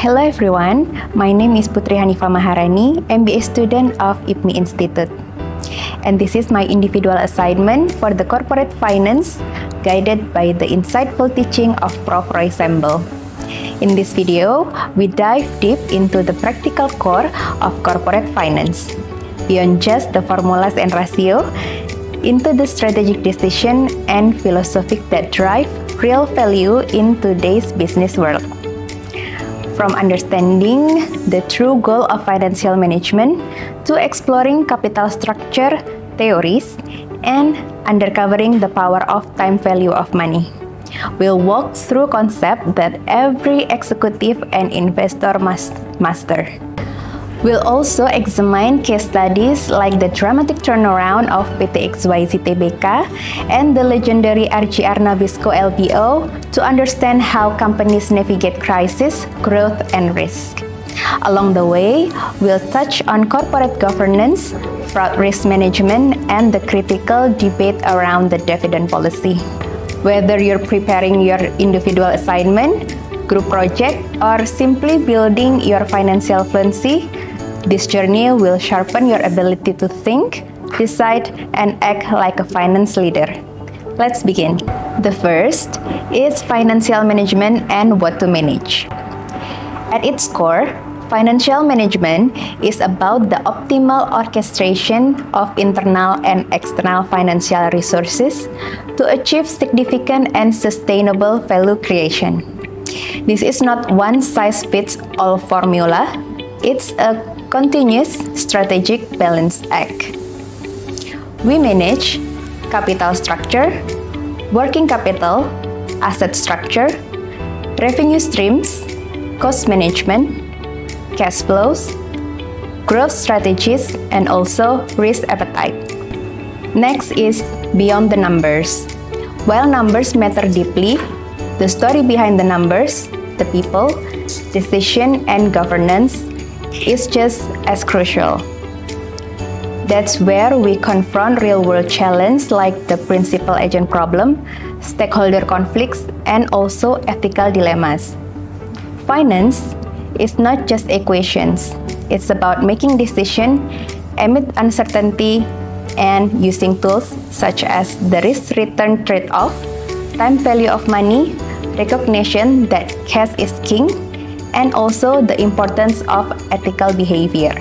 Hello everyone, my name is Putri Hanifah Maharani, MBA student of IPMI Institute. And this is my individual assignment for the corporate finance guided by the insightful teaching of Prof. Roy Sembel. In this video, we dive deep into the practical core of corporate finance, beyond just the formulas and ratio, into the strategic decision and philosophy that drive real value in today's business world. From understanding the true goal of financial management to exploring capital structure theories and uncovering the power of time value of money. We'll walk through concepts that every executive and investor must master. We'll also examine case studies like the dramatic turnaround of PT XYZ Tbk and the legendary RJR Nabisco LBO to understand how companies navigate crisis, growth, and risk. Along the way, we'll touch on corporate governance, fraud risk management, and the critical debate around the dividend policy. Whether you're preparing your individual assignment, group project, or simply building your financial fluency, this journey will sharpen your ability to think, decide, and act like a finance leader. Let's begin. The first is financial management and what to manage. At its core, financial management is about the optimal orchestration of internal and external financial resources to achieve significant and sustainable value creation. This is not one-size-fits-all formula. It's a continuous strategic balance act. We manage capital structure, working capital, asset structure, revenue streams, cost management, cash flows, growth strategies, and also risk appetite. Next is beyond the numbers. While numbers matter deeply, the story behind the numbers, the people, decision, and governance is just as crucial. That's where we confront real-world challenges like the principal agent problem, stakeholder conflicts, and also ethical dilemmas. Finance is not just equations. It's about making decisions amid uncertainty and using tools such as the risk-return trade-off, time value of money, recognition that cash is king, and also the importance of ethical behavior.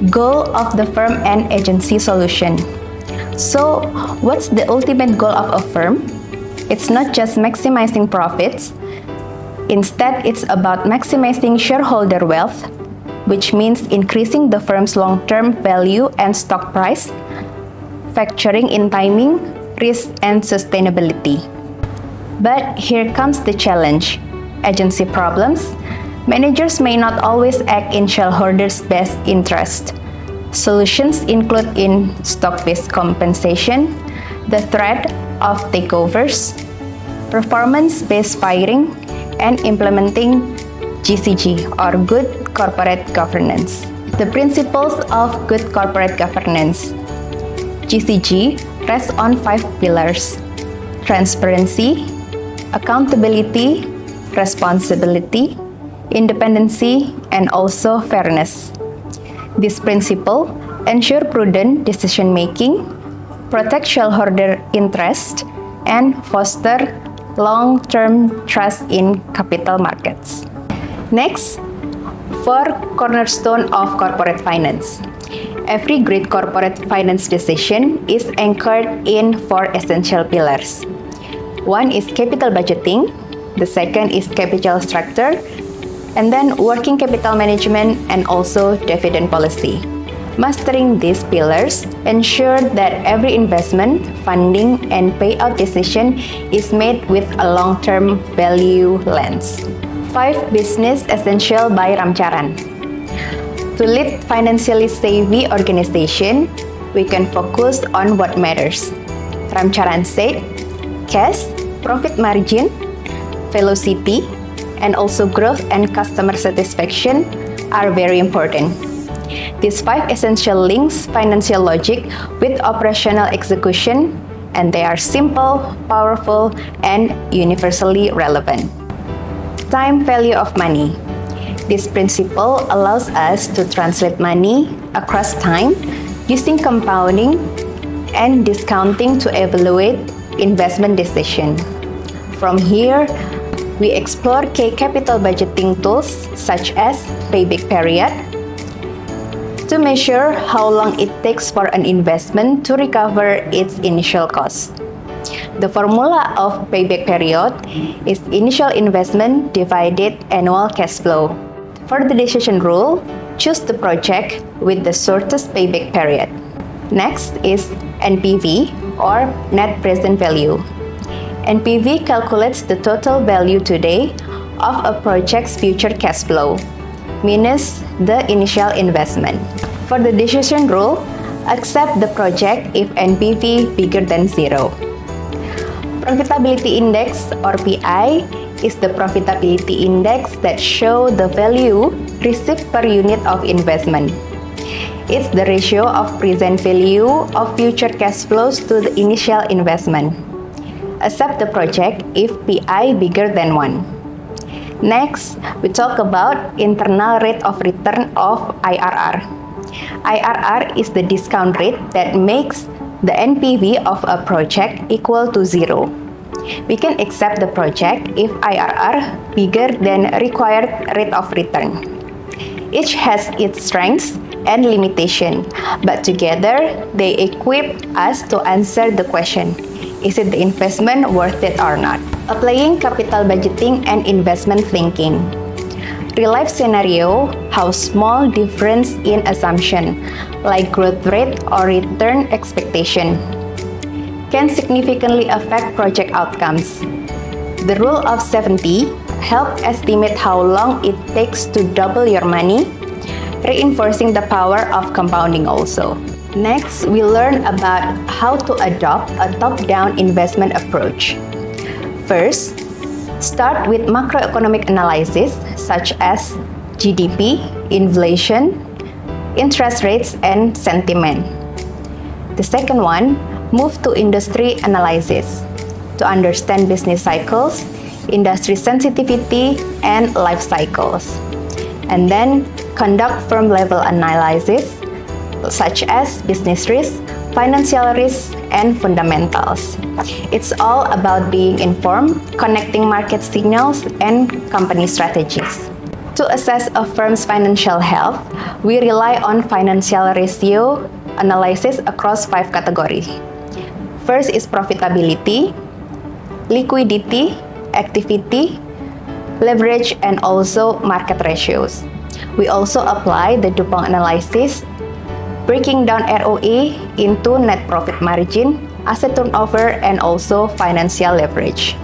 Goal of the firm and agency solution. So, what's the ultimate goal of a firm? It's not just maximizing profits. Instead, it's about maximizing shareholder wealth, which means increasing the firm's long-term value and stock price, factoring in timing, risk, and sustainability. But here comes the challenge. Agency problems. Managers may not always act in shareholders' best interest. Solutions include in stock-based compensation, the threat of takeovers, performance-based firing, and implementing GCG or Good Corporate Governance. The principles of good corporate governance. GCG rests on 5 pillars: transparency, accountability, responsibility, independency, and also fairness. This principle ensure prudent decision-making, protect shareholder interest, and foster long-term trust in capital markets. Next, 4 cornerstone of corporate finance. Every great corporate finance decision is anchored in 4 essential pillars. One is capital budgeting, the second is capital structure, and then working capital management and also dividend policy. Mastering these pillars ensure that every investment, funding, and payout decision is made with a long-term value lens. 5 business essential by Ramcharan. To lead financially savvy organization, we can focus on what matters. Ramcharan said, cash, profit margin, velocity, and also growth and customer satisfaction are very important. These 5 essential links financial logic with operational execution, and they are simple, powerful, and universally relevant. Time value of money. This principle allows us to translate money across time using compounding and discounting to evaluate investment decision. From here, we explore key capital budgeting tools such as payback period to measure how long it takes for an investment to recover its initial cost. The formula of payback period is initial investment divided annual cash flow. For the decision rule, choose the project with the shortest payback period. Next is NPV or net present value. NPV calculates the total value today of a project's future cash flow minus the initial investment. For the decision rule, accept the project if NPV bigger than 0. Profitability index or PI is the profitability index that shows the value received per unit of investment. It's the ratio of present value of future cash flows to the initial investment. Accept the project if PI bigger than 1. Next, we talk about internal rate of return of IRR. IRR is the discount rate that makes the NPV of a project equal to 0. We can accept the project if IRR bigger than required rate of return. Each has its strengths and limitation, but together they equip us to answer the question, is it the investment worth it or not? Applying capital budgeting and investment thinking. Real-life scenario, how small difference in assumption, like growth rate or return expectation, can significantly affect project outcomes. The rule of 70 helps estimate how long it takes to double your money, reinforcing the power of compounding also. Next, we learn about how to adopt a top-down investment approach. First, start with macroeconomic analysis such as GDP, inflation, interest rates, and sentiment. The second one, move to industry analysis to understand business cycles, industry sensitivity, and life cycles. And then conduct firm-level analysis such as business risk, financial risk, and fundamentals. It's all about being informed, connecting market signals, and company strategies. To assess a firm's financial health, we rely on financial ratio analysis across 5 categories. First is profitability, liquidity, activity, leverage, and also market ratios. We also apply the DuPont analysis, breaking down ROE into net profit margin, asset turnover, and also financial leverage.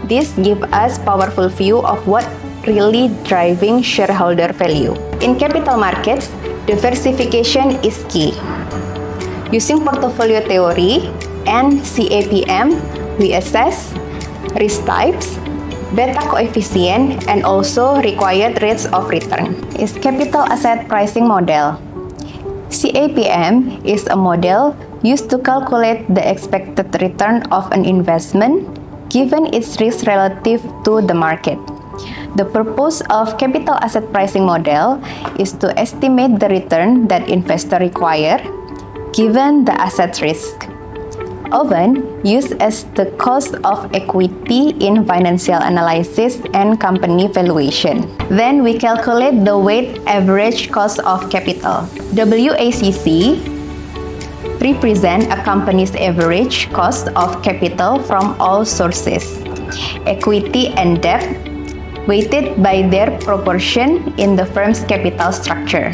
This gives us powerful view of what really driving shareholder value. In capital markets, diversification is key. Using portfolio theory and CAPM, we assess risk types, beta coefficient, and also required rates of return. Is capital asset pricing model. CAPM is a model used to calculate the expected return of an investment given its risk relative to the market. The purpose of capital asset pricing model is to estimate the return that investors require given the asset risk, often used as the cost of equity in financial analysis and company valuation. Then we calculate the weighted average cost of capital. WACC represent a company's average cost of capital from all sources, equity and debt, weighted by their proportion in the firm's capital structure.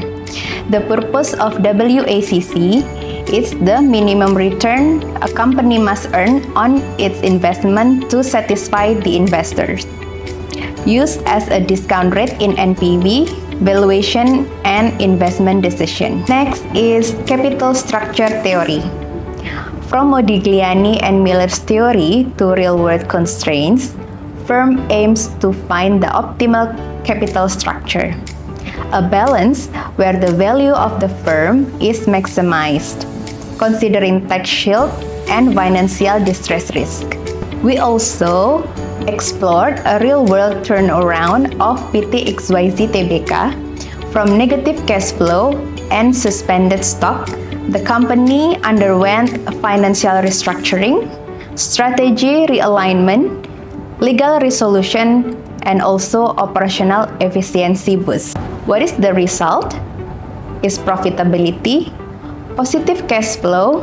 The purpose of WACC is the minimum return a company must earn on its investment to satisfy the investors. Used as a discount rate in NPV, valuation, and investment decision. Next is capital structure theory. From Modigliani and Miller's theory to real-world constraints, firm aims to find the optimal capital structure, a balance where the value of the firm is maximized, considering tax shield and financial distress risk. We also explored a real-world turnaround of PT XYZ Tbk from negative cash flow and suspended stock. The company underwent a financial restructuring, strategy realignment, legal resolution, and also operational efficiency boost. What is the result? Is profitability, positive cash flow,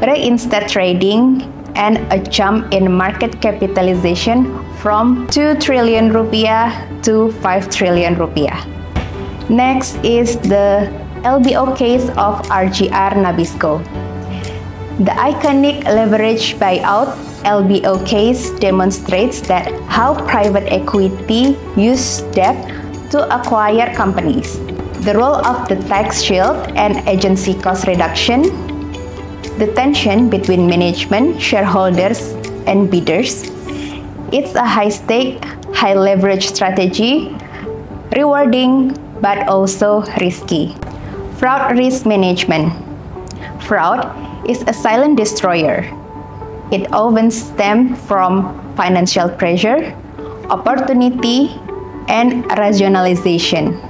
reinstate trading, and a jump in market capitalization from 2 trillion rupiah to 5 trillion rupiah. Next is the LBO case of RGR Nabisco. The iconic leverage buyout LBO case demonstrates that how private equity use debt to acquire companies, the role of the tax shield and agency cost reduction, the tension between management, shareholders, and bidders. It's a high-stake, high-leverage strategy, rewarding but also risky. Fraud risk management. Fraud is a silent destroyer. It often stems from financial pressure, opportunity, and rationalization.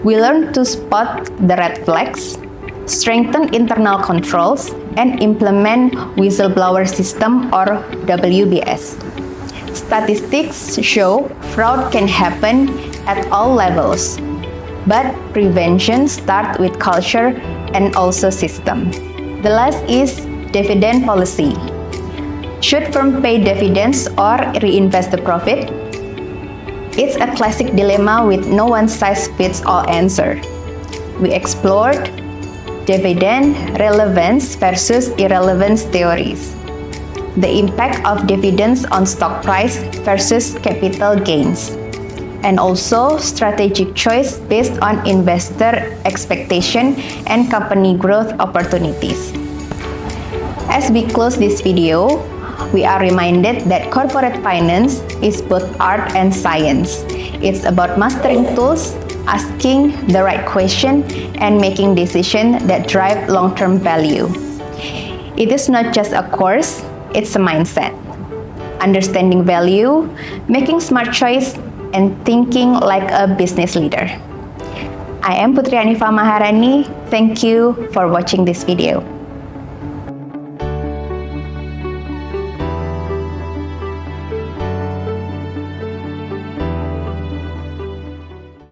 We learn to spot the red flags, strengthen internal controls, and implement whistleblower system or WBS. Statistics show fraud can happen at all levels, but prevention starts with culture and also system. The last is dividend policy. Should firm pay dividends or reinvest the profit? It's a classic dilemma with no one-size-fits-all answer. We explored dividend relevance versus irrelevance theories, the impact of dividends on stock price versus capital gains, and also strategic choice based on investor expectation and company growth opportunities. As we close this video, we are reminded that corporate finance is both art and science. It's about mastering tools, asking the right question, and making decisions that drive long-term value. It is not just a course, it's a mindset. Understanding value, making smart choice, and thinking like a business leader. I am Putri Hanifa Maharani. Thank you for watching this video.